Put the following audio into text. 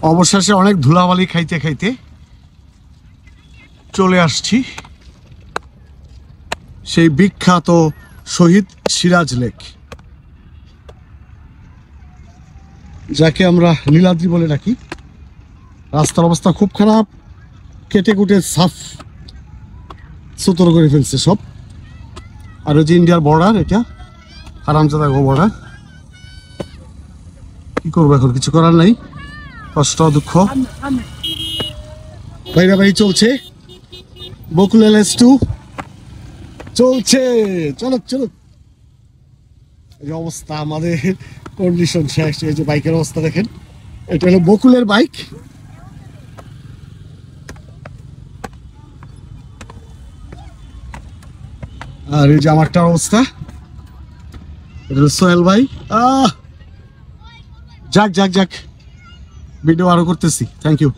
অবশেষে অনেক ধুলাবালি খাইতে খাইতে চলে আসছি সেই বিখ্যাত শহীদ সিরাজ লেক, যাকে আমরা নীলাদ্রি বলে ডাকি। রাস্তার অবস্থা খুব খারাপ, কেটে কুটে সাফ সুতর করে ফেলছে সব। আর ওই যে ইন্ডিয়ার বর্ডার, এটা হারামজাদা বর্ডার। কি করবো এখন, কিছু করার নাই, কষ্ট দুঃখ বাইরা বাড়ি চলছে। বকুল LS2 চলছে, চলো চলো। এই যে অবস্থা, আমাদের কন্ডিশন শেষ। এই যে বাইকের অবস্থা দেখেন, এটা হলো বকুলের বাইক। আর এই যে আমারটার অবস্থা, এটা হলো সোহেল ভাই। যাক যাক যাক, ভিডিও আরো করতেছি। Thank you.